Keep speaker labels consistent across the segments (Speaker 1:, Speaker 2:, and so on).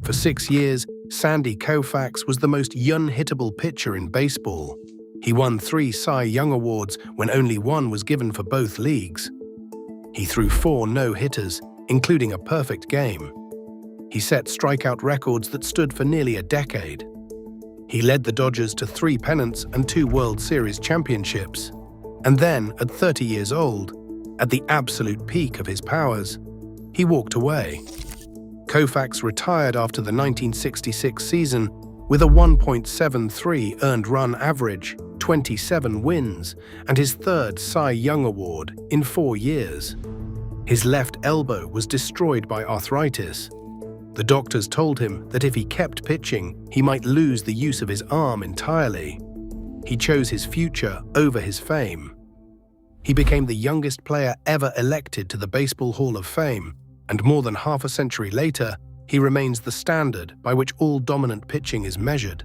Speaker 1: For 6 years, Sandy Koufax was the most unhittable pitcher in baseball. He won 3 Cy Young Awards when only one was given for both leagues. He threw 4 no-hitters, including a perfect game. He set strikeout records that stood for nearly a decade. He led the Dodgers to 3 pennants and 2 World Series championships. And then, at 30 years old, at the absolute peak of his powers, he walked away. Koufax retired after the 1966 season with a 1.73 earned run average, 27 wins, and his 3rd Cy Young Award in 4 years. His left elbow was destroyed by arthritis. The doctors told him that if he kept pitching, he might lose the use of his arm entirely. He chose his future over his fame. He became the youngest player ever elected to the Baseball Hall of Fame, and more than half a century later, he remains the standard by which all dominant pitching is measured.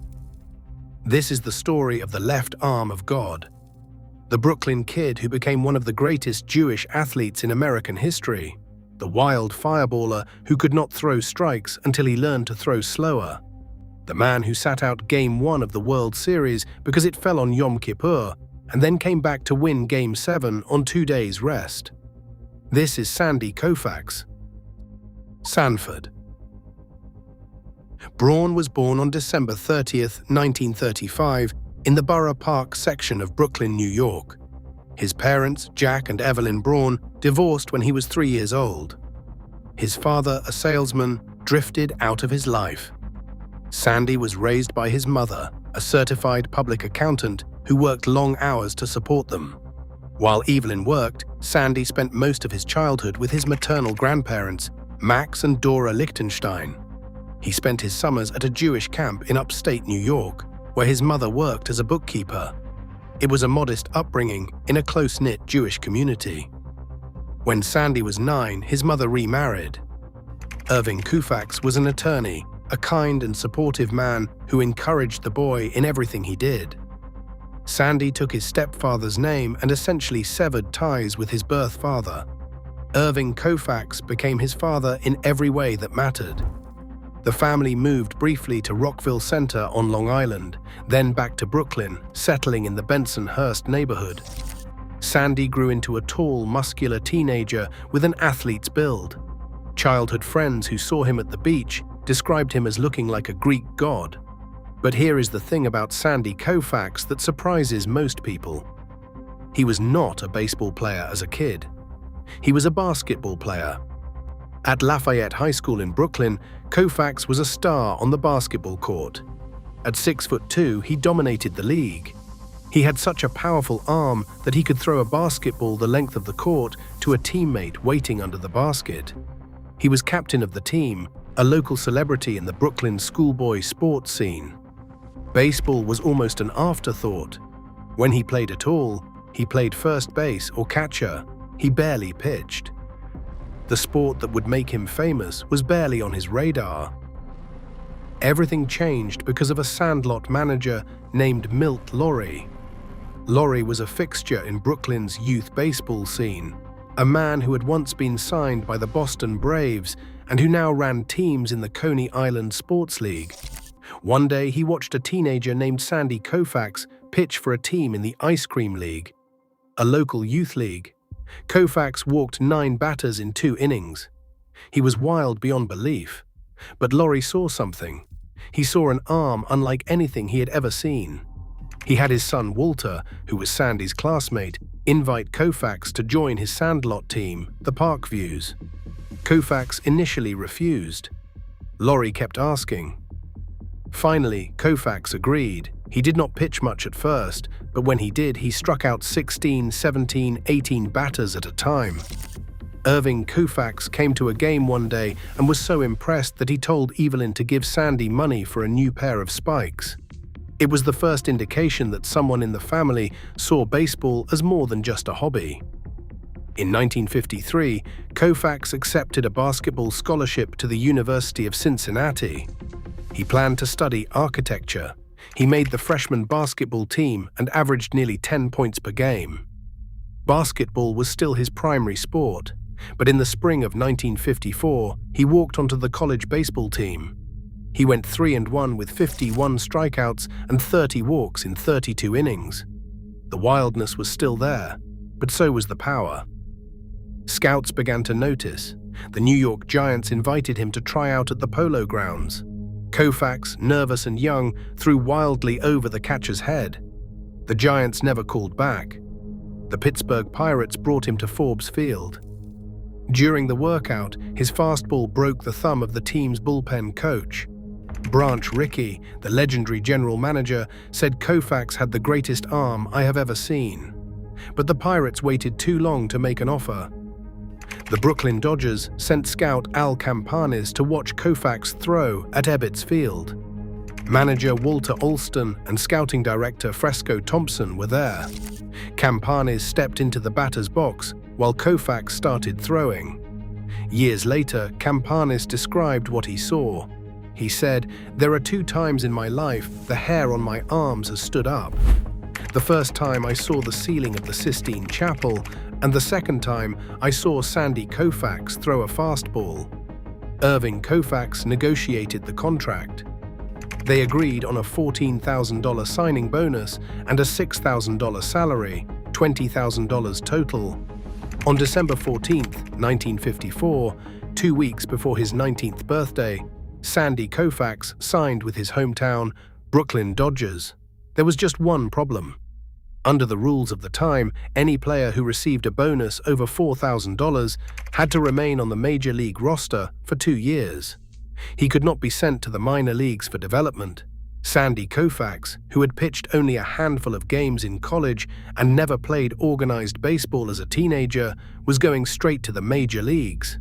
Speaker 1: This is the story of the left arm of God, the Brooklyn kid who became one of the greatest Jewish athletes in American history, the wild fireballer who could not throw strikes until he learned to throw slower, the man who sat out Game 1 of the World Series because it fell on Yom Kippur and then came back to win Game 7 on 2 days' rest. This is Sandy Koufax. Sanford Braun was born on December 30th, 1935, in the Borough Park section of Brooklyn, New York. His parents, Jack and Evelyn Braun, divorced when he was 3 years old. His father, a salesman, drifted out of his life. Sandy was raised by his mother, a certified public accountant who worked long hours to support them. While Evelyn worked, Sandy spent most of his childhood with his maternal grandparents, Max and Dora Lichtenstein. He spent his summers at a Jewish camp in upstate New York, where his mother worked as a bookkeeper. It was a modest upbringing in a close-knit Jewish community. When Sandy was 9, his mother remarried. Irving Koufax was an attorney, a kind and supportive man who encouraged the boy in everything he did. Sandy took his stepfather's name and essentially severed ties with his birth father. Irving Koufax became his father in every way that mattered. The family moved briefly to Rockville Center on Long Island, then back to Brooklyn, settling in the Bensonhurst neighborhood. Sandy grew into a tall, muscular teenager with an athlete's build. Childhood friends who saw him at the beach described him as looking like a Greek god. But here is the thing about Sandy Koufax that surprises most people. He was not a baseball player as a kid. He was a basketball player. At Lafayette High School in Brooklyn, Koufax was a star on the basketball court. At 6'2", he dominated the league. He had such a powerful arm that he could throw a basketball the length of the court to a teammate waiting under the basket. He was captain of the team, a local celebrity in the Brooklyn schoolboy sports scene. Baseball was almost an afterthought. When he played at all, he played first base or catcher. He barely pitched. The sport that would make him famous was barely on his radar. Everything changed because of a Sandlot manager named Milt Lowry. Lowry was a fixture in Brooklyn's youth baseball scene, a man who had once been signed by the Boston Braves and who now ran teams in the Coney Island Sports League. One day, he watched a teenager named Sandy Koufax pitch for a team in the Ice Cream League, a local youth league. Koufax walked 9 batters in 2 innings. He was wild beyond belief. But Lowry saw something. He saw an arm unlike anything he had ever seen. He had his son Walter, who was Sandy's classmate, invite Koufax to join his Sandlot team, the Parkviews. Koufax initially refused. Lowry kept asking. Finally, Koufax agreed. He did not pitch much at first, but when he did, he struck out 16, 17, 18 batters at a time. Irving Koufax came to a game one day and was so impressed that he told Evelyn to give Sandy money for a new pair of spikes. It was the first indication that someone in the family saw baseball as more than just a hobby. In 1953, Koufax accepted a basketball scholarship to the University of Cincinnati. He planned to study architecture. He made the freshman basketball team and averaged nearly 10 points per game. Basketball was still his primary sport, but in the spring of 1954, he walked onto the college baseball team. He went 3-1 with 51 strikeouts and 30 walks in 32 innings. The wildness was still there, but so was the power. Scouts began to notice. The New York Giants invited him to try out at the Polo Grounds. Koufax, nervous and young, threw wildly over the catcher's head. The Giants never called back. The Pittsburgh Pirates brought him to Forbes Field. During the workout, his fastball broke the thumb of the team's bullpen coach. Branch Rickey, the legendary general manager, said Koufax had the greatest arm I have ever seen. But the Pirates waited too long to make an offer. The Brooklyn Dodgers sent scout Al Campanis to watch Koufax throw at Ebbets Field. Manager Walter Alston and scouting director Fresco Thompson were there. Campanis stepped into the batter's box while Koufax started throwing. Years later, Campanis described what he saw. He said, "There are 2 times in my life the hair on my arms has stood up. The first time I saw the ceiling of the Sistine Chapel, and the second time I saw Sandy Koufax throw a fastball." Irving Koufax negotiated the contract. They agreed on a $14,000 signing bonus and a $6,000 salary, $20,000 total. On December 14, 1954, 2 weeks before his 19th birthday, Sandy Koufax signed with his hometown, Brooklyn Dodgers. There was just one problem. Under the rules of the time, any player who received a bonus over $4,000 had to remain on the major league roster for 2 years. He could not be sent to the minor leagues for development. Sandy Koufax, who had pitched only a handful of games in college and never played organized baseball as a teenager, was going straight to the major leagues.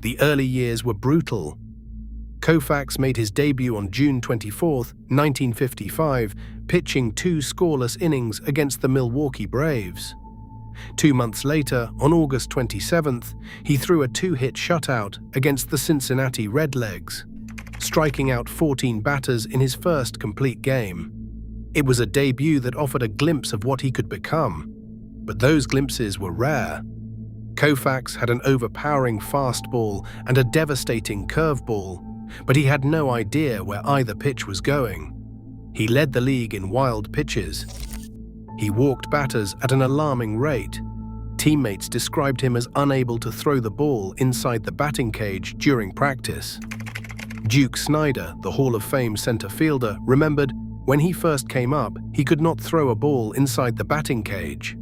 Speaker 1: The early years were brutal. Koufax made his debut on June 24, 1955, pitching 2 scoreless innings against the Milwaukee Braves. 2 months later, on August 27th, he threw a 2-hit shutout against the Cincinnati Redlegs, striking out 14 batters in his first complete game. It was a debut that offered a glimpse of what he could become, but those glimpses were rare. Koufax had an overpowering fastball and a devastating curveball, but he had no idea where either pitch was going. He led the league in wild pitches. He walked batters at an alarming rate. Teammates described him as unable to throw the ball inside the batting cage during practice. Duke Snider, the Hall of Fame center fielder, remembered, when he first came up, he could not throw a ball inside the batting cage.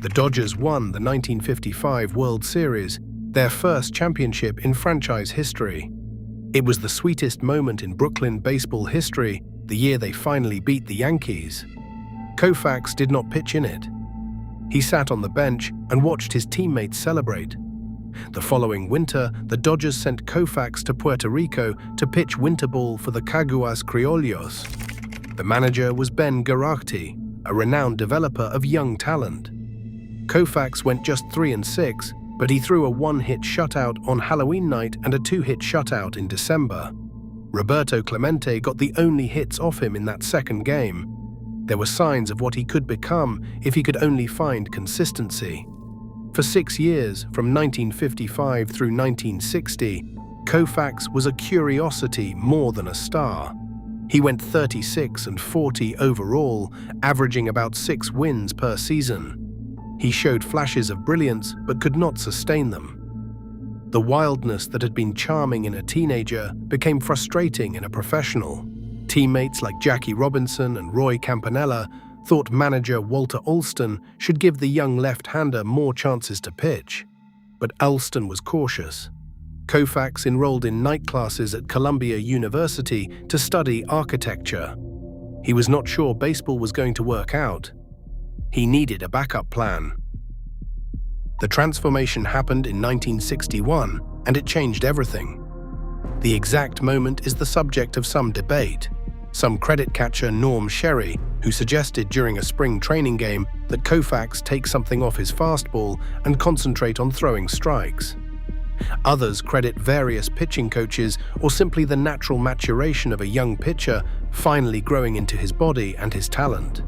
Speaker 1: The Dodgers won the 1955 World Series, their first championship in franchise history. It was the sweetest moment in Brooklyn baseball history, the year they finally beat the Yankees. Koufax did not pitch in it. He sat on the bench and watched his teammates celebrate. The following winter, the Dodgers sent Koufax to Puerto Rico to pitch winter ball for the Caguas Criollos. The manager was Ben Garagti, a renowned developer of young talent. Koufax went just 3-6, but he threw a 1-hit shutout on Halloween night and a 2-hit shutout in December. Roberto Clemente got the only hits off him in that second game. There were signs of what he could become if he could only find consistency. For 6 years, from 1955 through 1960, Koufax was a curiosity more than a star. He went 36-40 overall, averaging about 6 wins per season. He showed flashes of brilliance but could not sustain them. The wildness that had been charming in a teenager became frustrating in a professional. Teammates like Jackie Robinson and Roy Campanella thought manager Walter Alston should give the young left-hander more chances to pitch. But Alston was cautious. Koufax enrolled in night classes at Columbia University to study architecture. He was not sure baseball was going to work out. He needed a backup plan. The transformation happened in 1961, and it changed everything. The exact moment is the subject of some debate. Some credit catcher Norm Sherry, who suggested during a spring training game that Koufax take something off his fastball and concentrate on throwing strikes. Others credit various pitching coaches or simply the natural maturation of a young pitcher finally growing into his body and his talent.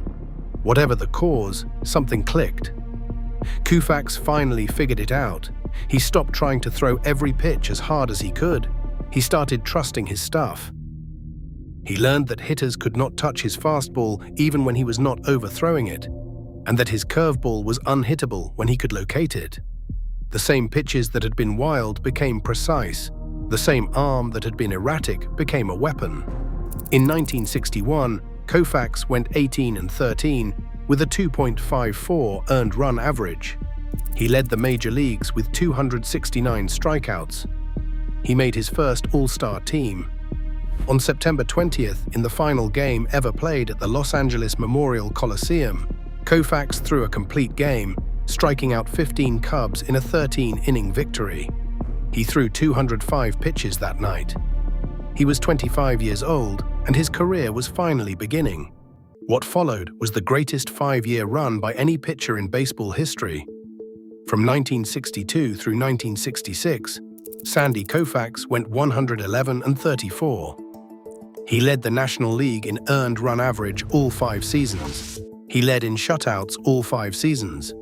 Speaker 1: Whatever the cause, something clicked. Koufax finally figured it out. He stopped trying to throw every pitch as hard as he could. He started trusting his stuff. He learned that hitters could not touch his fastball even when he was not overthrowing it, and that his curveball was unhittable when he could locate it. The same pitches that had been wild became precise. The same arm that had been erratic became a weapon. In 1961, Koufax went 18-13 with a 2.54 earned run average. He led the major leagues with 269 strikeouts. He made his first All-Star team. On September 20th, in the final game ever played at the Los Angeles Memorial Coliseum, Koufax threw a complete game, striking out 15 Cubs in a 13-inning victory. He threw 205 pitches that night. He was 25 years old, and his career was finally beginning. What followed was the greatest 5-year run by any pitcher in baseball history. From 1962 through 1966, Sandy Koufax went 111-34. He led the National League in earned run average all 5 seasons. He led in shutouts all 5 seasons.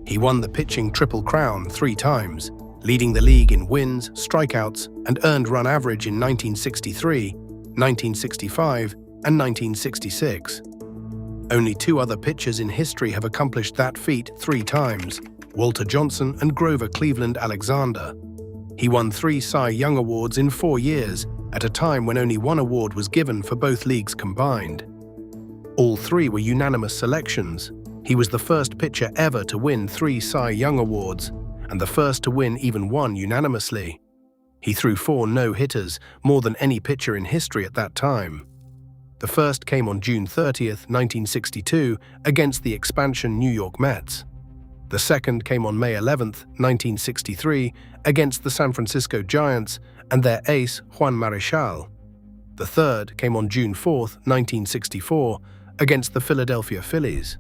Speaker 1: He won the pitching Triple Crown 3 times, leading the league in wins, strikeouts, and earned run average in 1963, 1965, and 1966. Only 2 other pitchers in history have accomplished that feat 3 times, Walter Johnson and Grover Cleveland Alexander. He won 3 Cy Young Awards in 4 years, at a time when only 1 award was given for both leagues combined. All 3 were unanimous selections. He was the first pitcher ever to win 3 Cy Young Awards, and the first to win even 1 unanimously. He threw 4 no-hitters, more than any pitcher in history at that time. The first came on June 30th, 1962, against the expansion New York Mets. The second came on May 11th, 1963, against the San Francisco Giants and their ace Juan Marichal. The third came on June 4th, 1964, against the Philadelphia Phillies.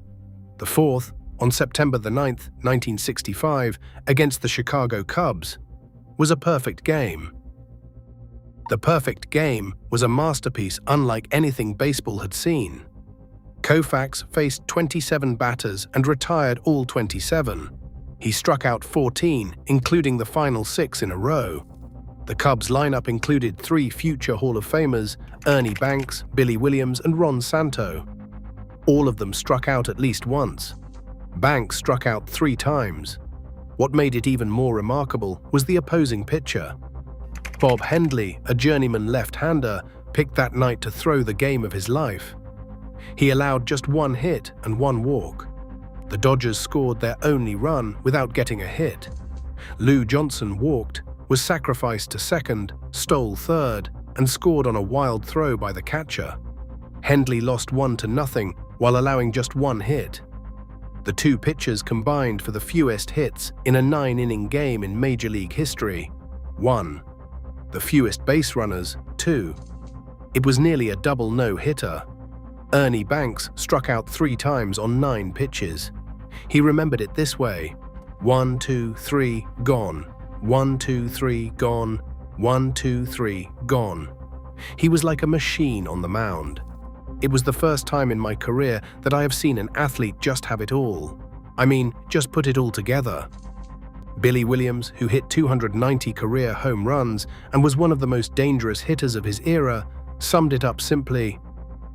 Speaker 1: The fourth, on September 9th, 1965, against the Chicago Cubs, was a perfect game. The perfect game was a masterpiece unlike anything baseball had seen. Koufax faced 27 batters and retired all 27. He struck out 14, including the final 6 in a row. The Cubs lineup included 3 future Hall of Famers, Ernie Banks, Billy Williams, and Ron Santo. All of them struck out at least once. Banks struck out 3 times. What made it even more remarkable was the opposing pitcher. Bob Hendley, a journeyman left-hander, picked that night to throw the game of his life. He allowed just 1 hit and 1 walk. The Dodgers scored their only run without getting a hit. Lou Johnson walked, was sacrificed to second, stole third, and scored on a wild throw by the catcher. Hendley lost 1-0 while allowing just 1 hit. The 2 pitchers combined for the fewest hits in a 9-inning game in Major League history. 1. The fewest base runners, 2. It was nearly a double no-hitter. Ernie Banks struck out 3 times on 9 pitches. He remembered it this way: 1, 2, 3, gone. 1, 2, 3, gone. 1, 2, 3, gone. He was like a machine on the mound. It was the first time in my career that I have seen an athlete just have it all. I mean, just put it all together. Billy Williams, who hit 290 career home runs and was one of the most dangerous hitters of his era, summed it up simply: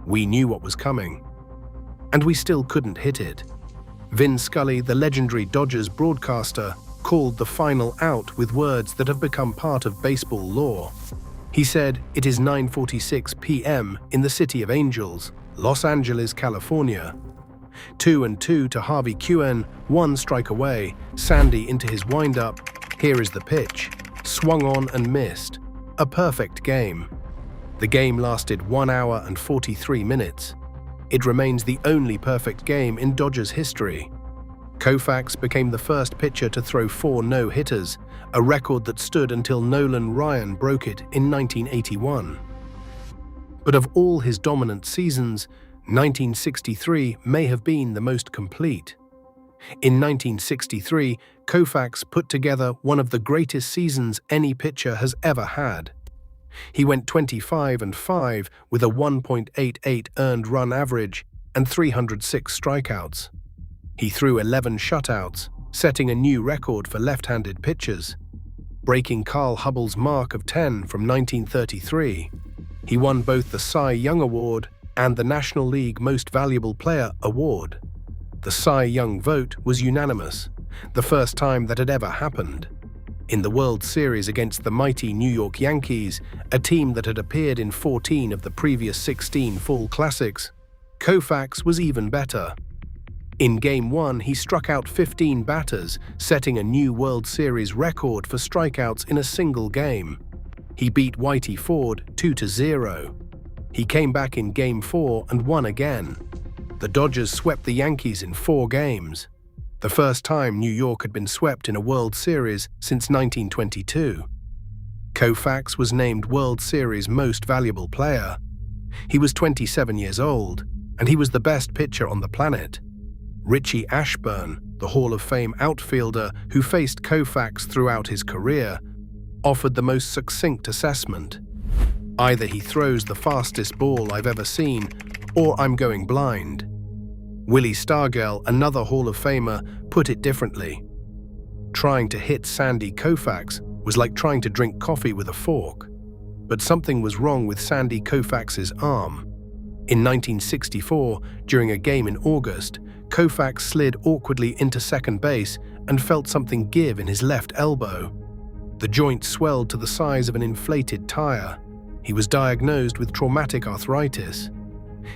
Speaker 1: we knew what was coming. And we still couldn't hit it. Vin Scully, the legendary Dodgers broadcaster, called the final out with words that have become part of baseball lore. He said, "It is 9:46 p.m. in the City of Angels, Los Angeles, California. 2-2 to Harvey Cuen, 1 strike away, Sandy into his windup. Here is the pitch. Swung on and missed. A perfect game." The game lasted 1 hour and 43 minutes. It remains the only perfect game in Dodgers history. Koufax became the first pitcher to throw 4 no-hitters, a record that stood until Nolan Ryan broke it in 1981. But of all his dominant seasons, 1963 may have been the most complete. In 1963, Koufax put together one of the greatest seasons any pitcher has ever had. He went 25-5 with a 1.88 earned run average and 306 strikeouts. He threw 11 shutouts, setting a new record for left-handed pitchers, breaking Carl Hubbell's mark of 10 from 1933. He won both the Cy Young Award and the National League Most Valuable Player award. The Cy Young vote was unanimous, the first time that had ever happened. In the World Series against the mighty New York Yankees, a team that had appeared in 14 of the previous 16 fall classics, Koufax was even better. In Game 1, he struck out 15 batters, setting a new World Series record for strikeouts in a single game. He beat Whitey Ford 2-0. He came back in Game 4 and won again. The Dodgers swept the Yankees in 4 games, the first time New York had been swept in a World Series since 1922. Koufax was named World Series Most Valuable Player. He was 27 years old, and he was the best pitcher on the planet. Richie Ashburn, the Hall of Fame outfielder who faced Koufax throughout his career, offered the most succinct assessment. Either he throws the fastest ball I've ever seen, or I'm going blind. Willie Stargell, another Hall of Famer, put it differently. Trying to hit Sandy Koufax was like trying to drink coffee with a fork. But something was wrong with Sandy Koufax's arm. In 1964, during a game in August, Koufax slid awkwardly into second base and felt something give in his left elbow. The joint swelled to the size of an inflated tire. He was diagnosed with traumatic arthritis.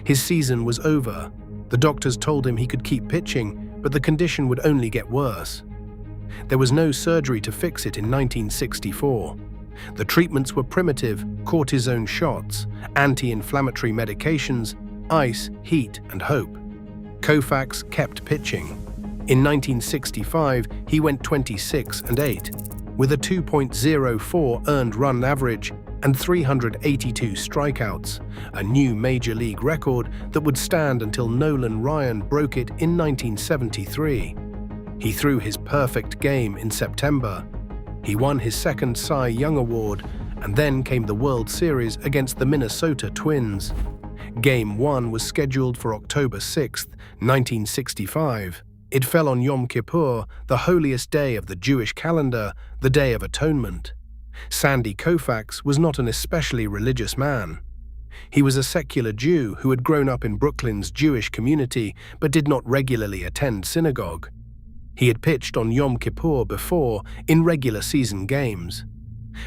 Speaker 1: His season was over. The doctors told him he could keep pitching, but the condition would only get worse. There was no surgery to fix it in 1964. The treatments were primitive cortisone shots, anti-inflammatory medications, ice, heat, and hope. Koufax kept pitching. In 1965, he went 26-8, with a 2.04 earned run average and 382 strikeouts, a new major league record that would stand until Nolan Ryan broke it in 1973. He threw his perfect game in September. He won his second Cy Young Award, and then came the World Series against the Minnesota Twins. Game 1 was scheduled for October 6, 1965. It fell on Yom Kippur, the holiest day of the Jewish calendar, the Day of Atonement. Sandy Koufax was not an especially religious man. He was a secular Jew who had grown up in Brooklyn's Jewish community but did not regularly attend synagogue. He had pitched on Yom Kippur before in regular season games.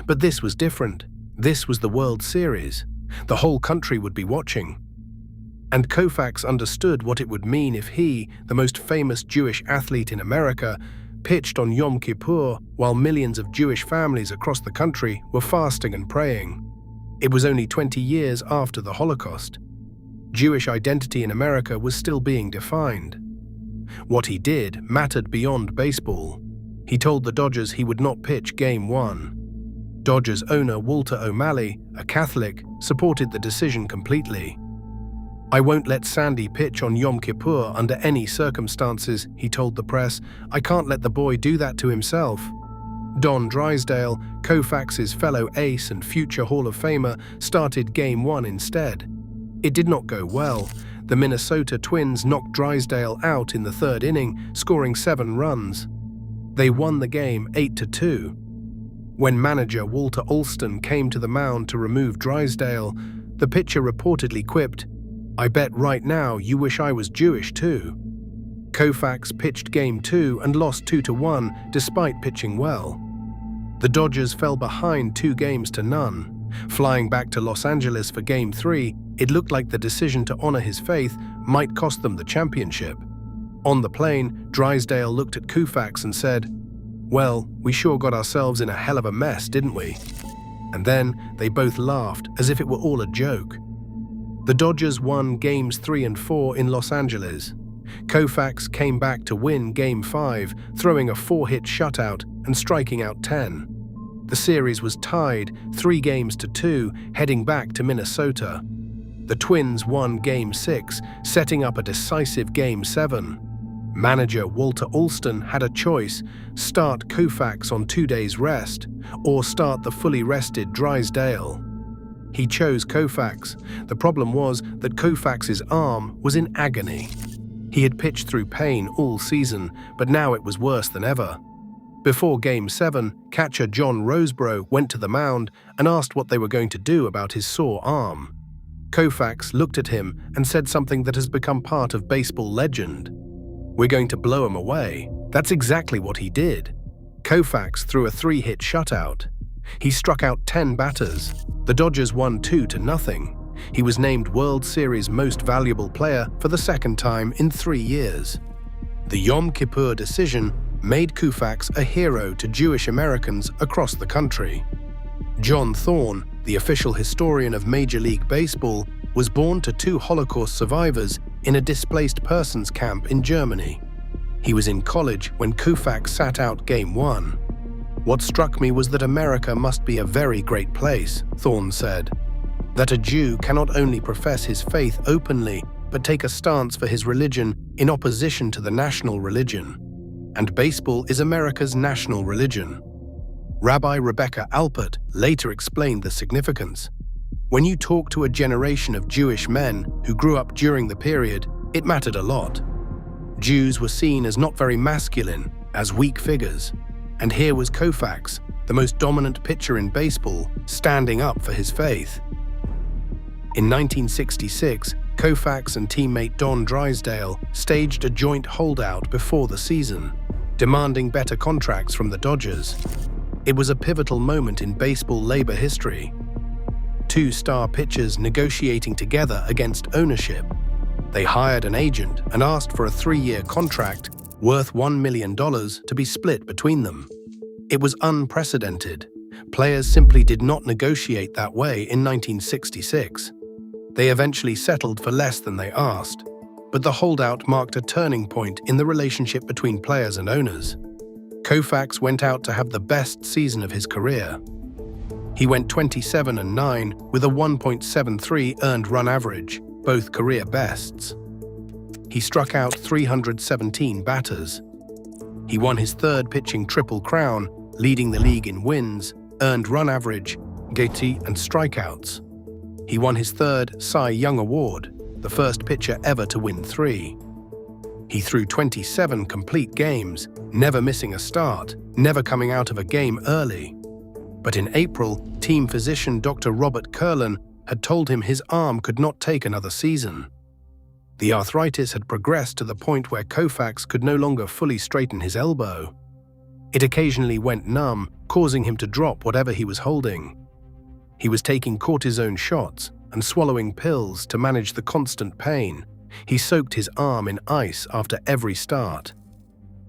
Speaker 1: But this was different. This was the World Series. The whole country would be watching. And Koufax understood what it would mean if he, the most famous Jewish athlete in America, pitched on Yom Kippur while millions of Jewish families across the country were fasting and praying. It was only 20 years after the Holocaust. Jewish identity in America was still being defined. What he did mattered beyond baseball. He told the Dodgers he would not pitch Game 1. Dodgers owner Walter O'Malley, a Catholic, supported the decision completely. "I won't let Sandy pitch on Yom Kippur under any circumstances," he told the press. "I can't let the boy do that to himself." Don Drysdale, Koufax's fellow ace and future Hall of Famer, started Game 1 instead. It did not go well. The Minnesota Twins knocked Drysdale out in the third inning, scoring 7 runs. They won the game 8-2. When manager Walter Alston came to the mound to remove Drysdale, the pitcher reportedly quipped, "I bet right now you wish I was Jewish too." Koufax pitched Game 2 and lost 2-1 despite pitching well. The Dodgers fell behind 2-0. Flying back to Los Angeles for Game 3, it looked like the decision to honor his faith might cost them the championship. On the plane, Drysdale looked at Koufax and said, "Well, we sure got ourselves in a hell of a mess, didn't we?" And then they both laughed as if it were all a joke. The Dodgers won Games 3 and 4 in Los Angeles. Koufax came back to win Game 5, throwing a 4-hit shutout and striking out 10. The series was tied 3-2, heading back to Minnesota. The Twins won Game 6, setting up a decisive Game 7. Manager Walter Alston had a choice: start Koufax on 2 days rest, or start the fully rested Drysdale. He chose Koufax. The problem was that Koufax's arm was in agony. He had pitched through pain all season, but now it was worse than ever. Before Game 7, catcher John Roseborough went to the mound and asked what they were going to do about his sore arm. Koufax looked at him and said something that has become part of baseball legend. "We're going to blow him away." That's exactly what he did. Koufax threw a 3-hit shutout. He struck out 10 batters. The Dodgers won 2-0. He was named World Series Most Valuable Player for the second time in 3 years. The Yom Kippur decision made Koufax a hero to Jewish Americans across the country. John Thorne, the official historian of Major League Baseball, was born to 2 Holocaust survivors in a displaced persons camp in Germany. He was in college when Koufax sat out Game 1. "What struck me was that America must be a very great place," Thorne said. "That a Jew cannot only profess his faith openly, but take a stance for his religion in opposition to the national religion. And baseball is America's national religion." Rabbi Rebecca Alpert later explained the significance. "When you talk to a generation of Jewish men who grew up during the period, it mattered a lot. Jews were seen as not very masculine, as weak figures. And here was Koufax, the most dominant pitcher in baseball, standing up for his faith." In 1966, Koufax and teammate Don Drysdale staged a joint holdout before the season, demanding better contracts from the Dodgers. It was a pivotal moment in baseball labor history. 2 star pitchers negotiating together against ownership. They hired an agent and asked for a 3-year contract worth $1 million to be split between them. It was unprecedented. Players simply did not negotiate that way in 1966. They eventually settled for less than they asked, but the holdout marked a turning point in the relationship between players and owners. Koufax went out to have the best season of his career. He went 27-9 with a 1.73 earned run average, both career bests. He struck out 317 batters. He won his 3rd pitching Triple Crown, leading the league in wins, earned run average, GT, and strikeouts. He won his 3rd Cy Young Award, the first pitcher ever to win 3. He threw 27 complete games, never missing a start, never coming out of a game early. But in April, team physician Dr. Robert Kurlan had told him his arm could not take another season. The arthritis had progressed to the point where Koufax could no longer fully straighten his elbow. It occasionally went numb, causing him to drop whatever he was holding. He was taking cortisone shots and swallowing pills to manage the constant pain. He soaked his arm in ice after every start.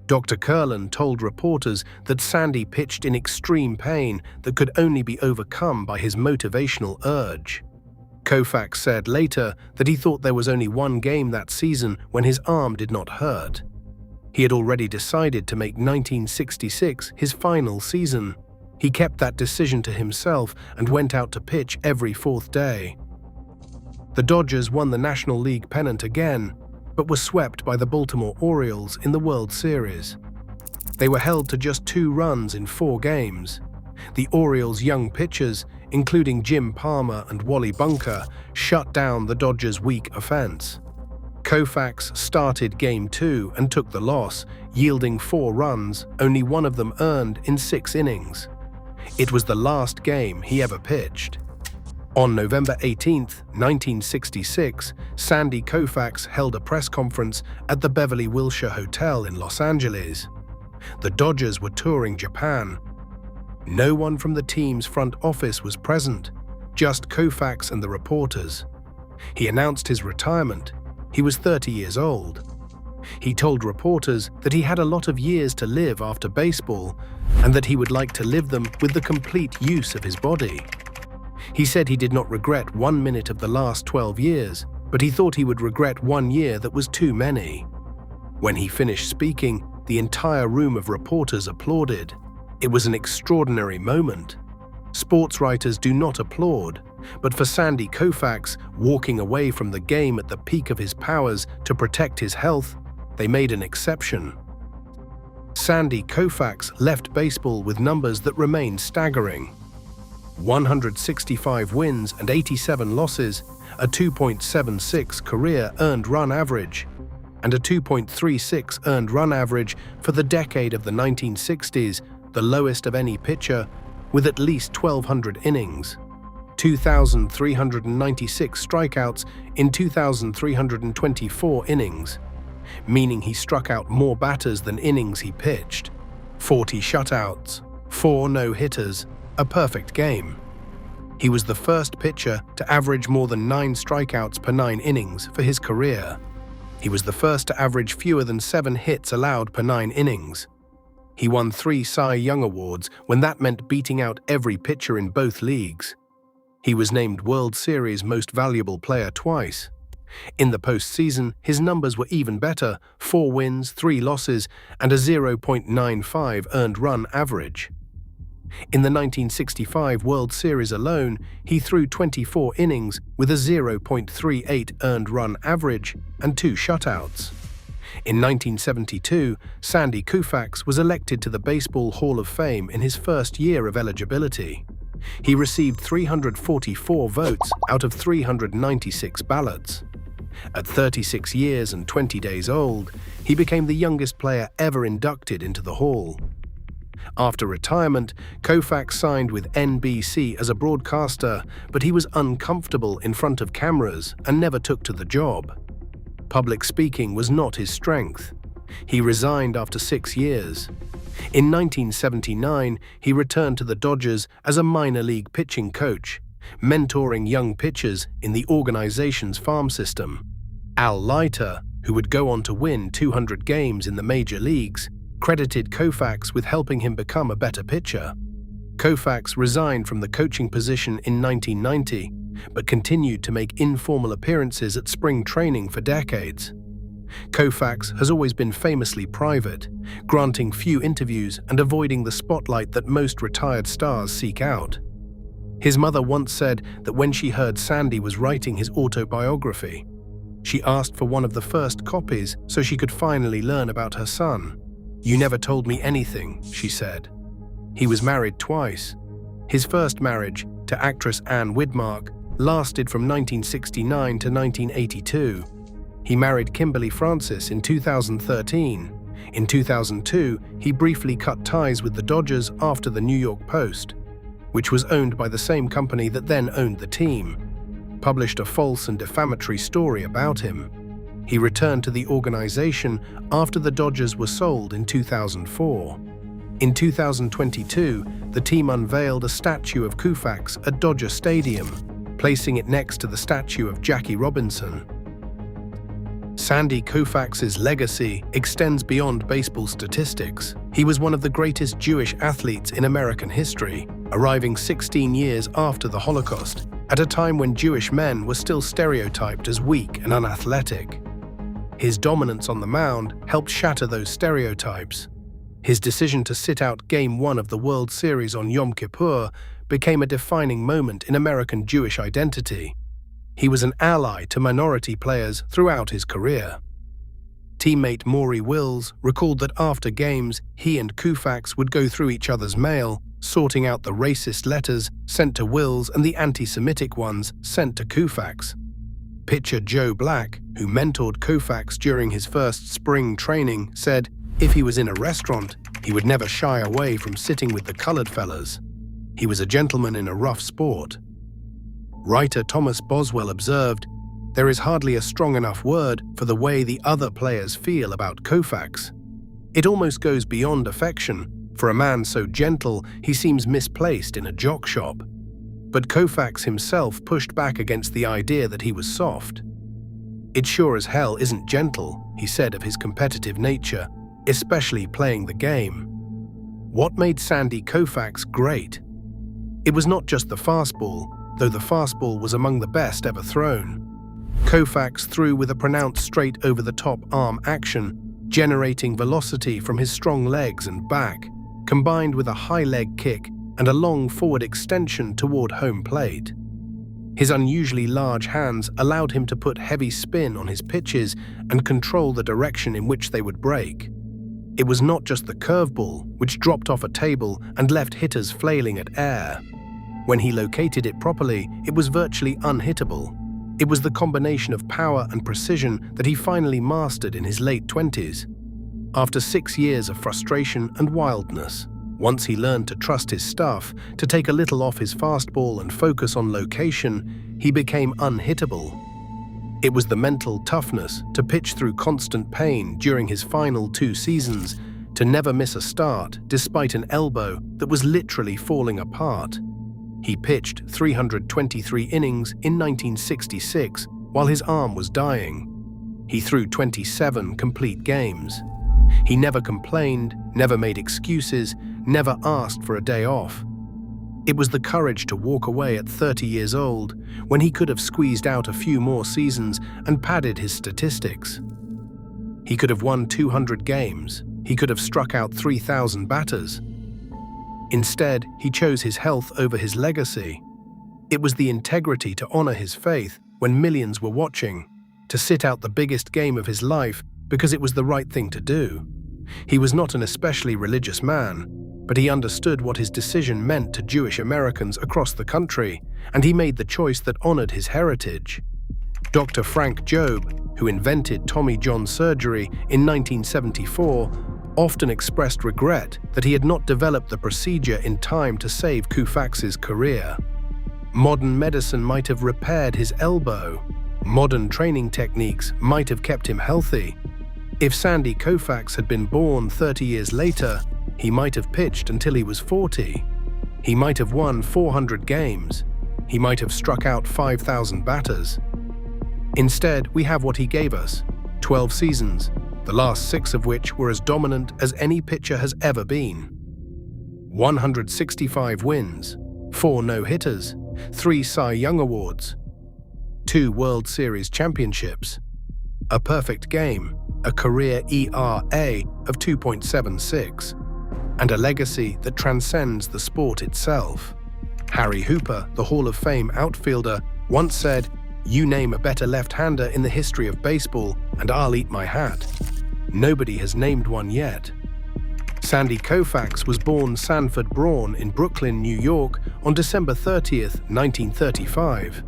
Speaker 1: Dr. Kurlan told reporters that Sandy pitched in extreme pain that could only be overcome by his motivational urge. Koufax said later that he thought there was only one game that season when his arm did not hurt. He had already decided to make 1966 his final season. He kept that decision to himself and went out to pitch every 4th day. The Dodgers won the National League pennant again, but were swept by the Baltimore Orioles in the World Series. They were held to just 2 runs in 4 games. The Orioles' young pitchers, including Jim Palmer and Wally Bunker, shut down the Dodgers' weak offense. Koufax started Game 2 and took the loss, yielding 4 runs, only one of them earned in 6 innings. It was the last game he ever pitched. On November 18, 1966, Sandy Koufax held a press conference at the Beverly Wilshire Hotel in Los Angeles. The Dodgers were touring Japan. No one from the team's front office was present, just Koufax and the reporters. He announced his retirement. He was 30 years old. He told reporters that he had a lot of years to live after baseball and that he would like to live them with the complete use of his body. He said he did not regret 1 minute of the last 12 years, but he thought he would regret 1 year that was too many. When he finished speaking, the entire room of reporters applauded. It was an extraordinary moment. Sports writers do not applaud, but for Sandy Koufax, walking away from the game at the peak of his powers to protect his health, they made an exception. Sandy Koufax left baseball with numbers that remain staggering. 165 wins and 87 losses, a 2.76 career earned run average, and a 2.36 earned run average for the decade of the 1960s, the lowest of any pitcher, with at least 1,200 innings. 2,396 strikeouts in 2,324 innings, meaning he struck out more batters than innings he pitched. 40 shutouts, 4 no-hitters, a perfect game. He was the first pitcher to average more than 9 strikeouts per 9 innings for his career. He was the first to average fewer than 7 hits allowed per 9 innings. He won 3 Cy Young Awards when that meant beating out every pitcher in both leagues. He was named World Series Most Valuable Player twice. In the postseason, his numbers were even better: 4 wins, 3 losses, and a 0.95 earned run average. In the 1965 World Series alone, he threw 24 innings with a 0.38 earned run average and 2 shutouts. In 1972, Sandy Koufax was elected to the Baseball Hall of Fame in his first year of eligibility. He received 344 votes out of 396 ballots. At 36 years and 20 days old, he became the youngest player ever inducted into the Hall. After retirement, Koufax signed with NBC as a broadcaster, but he was uncomfortable in front of cameras and never took to the job. Public speaking was not his strength. He resigned after 6 years. In 1979, he returned to the Dodgers as a minor league pitching coach, mentoring young pitchers in the organization's farm system. Al Leiter, who would go on to win 200 games in the major leagues, credited Koufax with helping him become a better pitcher. Koufax resigned from the coaching position in 1990, but continued to make informal appearances at spring training for decades. Koufax has always been famously private, granting few interviews and avoiding the spotlight that most retired stars seek out. His mother once said that when she heard Sandy was writing his autobiography, she asked for one of the first copies so she could finally learn about her son. "You never told me anything," she said. He was married twice. His first marriage, to actress Anne Widmark, lasted from 1969 to 1982. He married Kimberly Francis in 2013. In 2002, he briefly cut ties with the Dodgers after the New York Post, which was owned by the same company that then owned the team, published a false and defamatory story about him. He returned to the organization after the Dodgers were sold in 2004. In 2022, the team unveiled a statue of Koufax at Dodger Stadium, placing it next to the statue of Jackie Robinson. Sandy Koufax's legacy extends beyond baseball statistics. He was one of the greatest Jewish athletes in American history, arriving 16 years after the Holocaust, at a time when Jewish men were still stereotyped as weak and unathletic. His dominance on the mound helped shatter those stereotypes. His decision to sit out Game 1 of the World Series on Yom Kippur became a defining moment in American Jewish identity. He was an ally to minority players throughout his career. Teammate Maury Wills recalled that after games, he and Koufax would go through each other's mail, sorting out the racist letters sent to Wills and the anti-Semitic ones sent to Koufax. Pitcher Joe Black, who mentored Koufax during his first spring training, said if he was in a restaurant, he would never shy away from sitting with the colored fellas. He was a gentleman in a rough sport. Writer Thomas Boswell observed, "There is hardly a strong enough word for the way the other players feel about Koufax. It almost goes beyond affection. For a man so gentle, he seems misplaced in a jock shop." But Koufax himself pushed back against the idea that he was soft. "It sure as hell isn't gentle," he said of his competitive nature, especially playing the game. What made Sandy Koufax great? It was not just the fastball, though the fastball was among the best ever thrown. Koufax threw with a pronounced straight-over-the-top arm action, generating velocity from his strong legs and back, combined with a high leg kick and a long forward extension toward home plate. His unusually large hands allowed him to put heavy spin on his pitches and control the direction in which they would break. It was not just the curveball, which dropped off a table and left hitters flailing at air. When he located it properly, it was virtually unhittable. It was the combination of power and precision that he finally mastered in his late 20s. After 6 years of frustration and wildness, once he learned to trust his stuff, to take a little off his fastball and focus on location, he became unhittable. It was the mental toughness to pitch through constant pain during his final 2 seasons, to never miss a start despite an elbow that was literally falling apart. He pitched 323 innings in 1966 while his arm was dying. He threw 27 complete games. He never complained, never made excuses, never asked for a day off. It was the courage to walk away at 30 years old, when he could have squeezed out a few more seasons and padded his statistics. He could have won 200 games. He could have struck out 3,000 batters. Instead, he chose his health over his legacy. It was the integrity to honor his faith when millions were watching, to sit out the biggest game of his life because it was the right thing to do. He was not an especially religious man, but he understood what his decision meant to Jewish Americans across the country, and he made the choice that honored his heritage. Dr. Frank Jobe, who invented Tommy John surgery in 1974, often expressed regret that he had not developed the procedure in time to save Koufax's career. Modern medicine might have repaired his elbow. Modern training techniques might have kept him healthy. If Sandy Koufax had been born 30 years later, he might have pitched until he was 40. He might have won 400 games. He might have struck out 5,000 batters. Instead, we have what he gave us: 12 seasons, the last 6 of which were as dominant as any pitcher has ever been. 165 wins, 4 no-hitters, 3 Cy Young Awards, 2 World Series championships, a perfect game, a career ERA of 2.76, and a legacy that transcends the sport itself. Harry Hooper, the Hall of Fame outfielder, once said, "You name a better left-hander in the history of baseball, and I'll eat my hat." Nobody has named one yet. Sandy Koufax was born Sanford Braun in Brooklyn, New York on December 30th, 1935.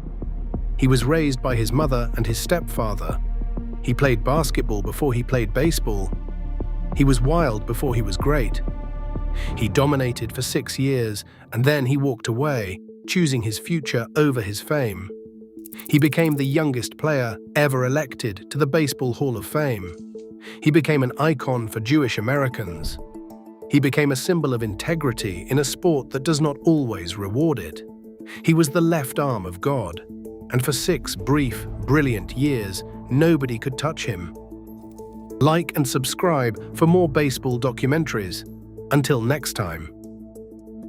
Speaker 1: He was raised by his mother and his stepfather. He played basketball before he played baseball. He was wild before he was great. He dominated for 6 years, and then he walked away, choosing his future over his fame. He became the youngest player ever elected to the Baseball Hall of Fame. He became an icon for Jewish Americans. He became a symbol of integrity in a sport that does not always reward it. He was the left arm of God, and for 6 brief, brilliant years, nobody could touch him. Like and subscribe for more baseball documentaries. Until next time.